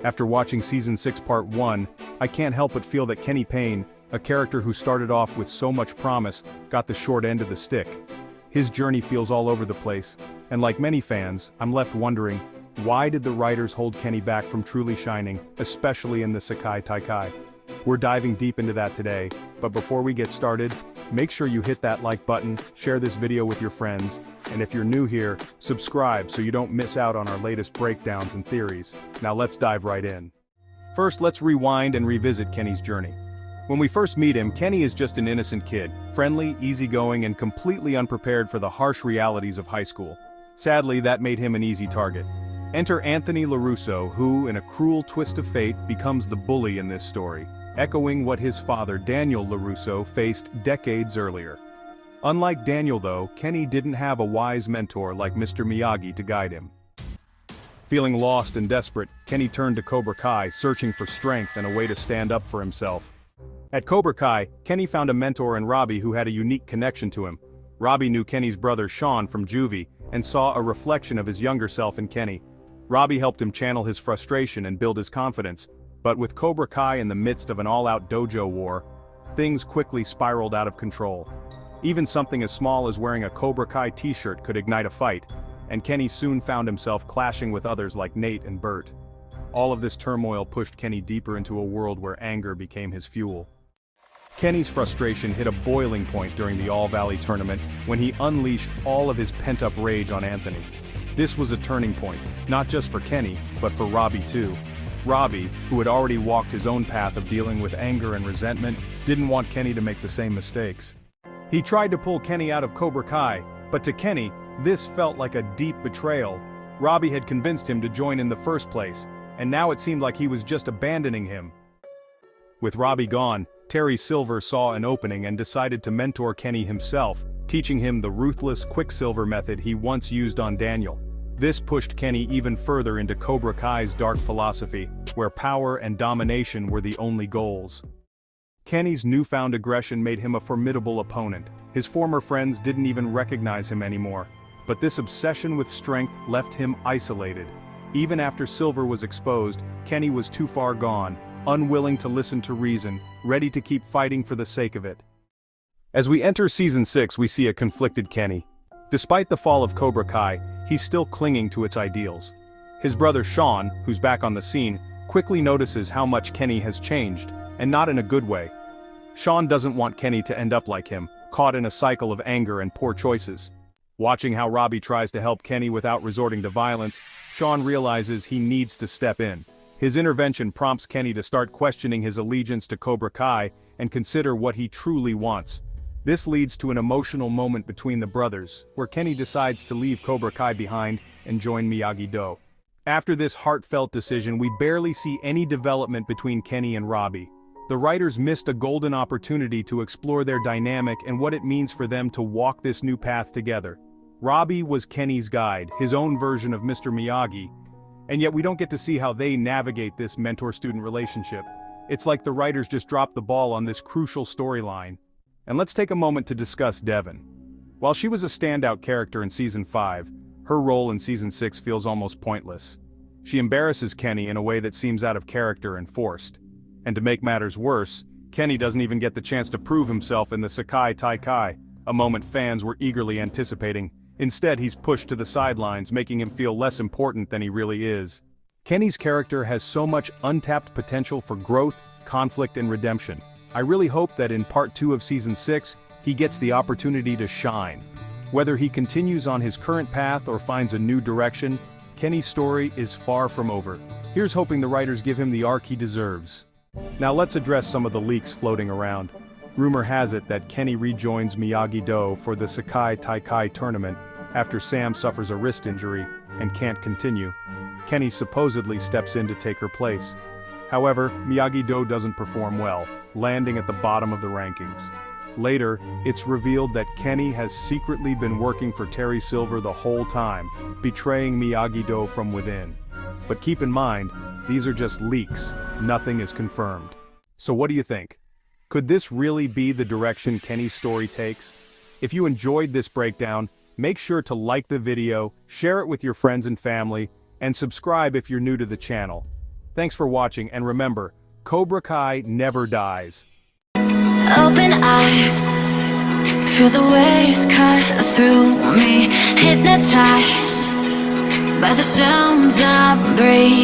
After watching Season 6 Part 1, I can't help but feel that Kenny Payne, a character who started off with so much promise, got the short end of the stick. His journey feels all over the place, and like many fans, I'm left wondering, why did the writers hold Kenny back from truly shining, especially in the Sakai Taai? We're diving deep into that today, but before we get started, make sure you hit that like button, share this video with your friends, and if you're new here, subscribe so you don't miss out on our latest breakdowns and theories. Now let's dive right in. First, let's rewind and revisit Kenny's journey. When we first meet him, Kenny is just an innocent kid, friendly, easygoing, and completely unprepared for the harsh realities of high school. Sadly, that made him an easy target. Enter Anthony LaRusso, who, in a cruel twist of fate, becomes the bully in this story, echoing what his father Daniel LaRusso faced decades earlier. Unlike Daniel though, Kenny didn't have a wise mentor like Mr. Miyagi to guide him. Feeling lost and desperate, Kenny turned to Cobra Kai, searching for strength and a way to stand up for himself. At Cobra Kai, Kenny found a mentor in Robby who had a unique connection to him. Robby knew Kenny's brother Sean from juvie, and saw a reflection of his younger self in Kenny. Robby helped him channel his frustration and build his confidence, but with Cobra Kai in the midst of an all-out dojo war, things quickly spiraled out of control. Even something as small as wearing a Cobra Kai t-shirt could ignite a fight, and Kenny soon found himself clashing with others like Nate and Bert. All of this turmoil pushed Kenny deeper into a world where anger became his fuel. Kenny's frustration hit a boiling point during the All-Valley tournament when he unleashed all of his pent-up rage on Anthony. This was a turning point, not just for Kenny, but for Robby too. Robby, who had already walked his own path of dealing with anger and resentment, didn't want Kenny to make the same mistakes. He tried to pull Kenny out of Cobra Kai, but to Kenny, this felt like a deep betrayal. Robby had convinced him to join in the first place, and now it seemed like he was just abandoning him. With Robby gone, Quicksilver saw an opening and decided to mentor Kenny himself, teaching him the ruthless Quicksilver method he once used on Daniel. This pushed Kenny even further into Cobra Kai's dark philosophy, where power and domination were the only goals. Kenny's newfound aggression made him a formidable opponent. His former friends didn't even recognize him anymore. But this obsession with strength left him isolated. Even after Silver was exposed, Kenny was too far gone, unwilling to listen to reason, ready to keep fighting for the sake of it. As we enter Season 6, we see a conflicted Kenny. Despite the fall of Cobra Kai, he's still clinging to its ideals. His brother Sean, who's back on the scene, quickly notices how much Kenny has changed, and not in a good way. Sean doesn't want Kenny to end up like him, caught in a cycle of anger and poor choices. Watching how Robby tries to help Kenny without resorting to violence, Sean realizes he needs to step in. His intervention prompts Kenny to start questioning his allegiance to Cobra Kai and consider what he truly wants. This leads to an emotional moment between the brothers, where Kenny decides to leave Cobra Kai behind and join Miyagi-Do. After this heartfelt decision, we barely see any development between Kenny and Robby. The writers missed a golden opportunity to explore their dynamic and what it means for them to walk this new path together. Robby was Kenny's guide, his own version of Mr. Miyagi, and yet we don't get to see how they navigate this mentor-student relationship. It's like the writers just dropped the ball on this crucial storyline. And let's take a moment to discuss Devon. While she was a standout character in Season 5, her role in Season 6 feels almost pointless. She embarrasses Kenny in a way that seems out of character and forced. And to make matters worse, Kenny doesn't even get the chance to prove himself in the Sakai Taai, a moment fans were eagerly anticipating. Instead, he's pushed to the sidelines, making him feel less important than he really is. Kenny's character has so much untapped potential for growth, conflict, and redemption. I really hope that in Part 2 of Season 6, he gets the opportunity to shine. Whether he continues on his current path or finds a new direction, Kenny's story is far from over. Here's hoping the writers give him the arc he deserves. Now let's address some of the leaks floating around. Rumor has it that Kenny rejoins Miyagi-Do for the Sakai Taai tournament after Sam suffers a wrist injury and can't continue. Kenny supposedly steps in to take her place. However, Miyagi-Do doesn't perform well, landing at the bottom of the rankings. Later, it's revealed that Kenny has secretly been working for Quicksilver the whole time, betraying Miyagi-Do from within. But keep in mind, these are just leaks, nothing is confirmed. So what do you think? Could this really be the direction Kenny's story takes? If you enjoyed this breakdown, make sure to like the video, share it with your friends and family, and subscribe if you're new to the channel. Thanks for watching, and remember, Cobra Kai never dies. Open eye, feel the waves cut through me, hypnotized by the sounds I breathe.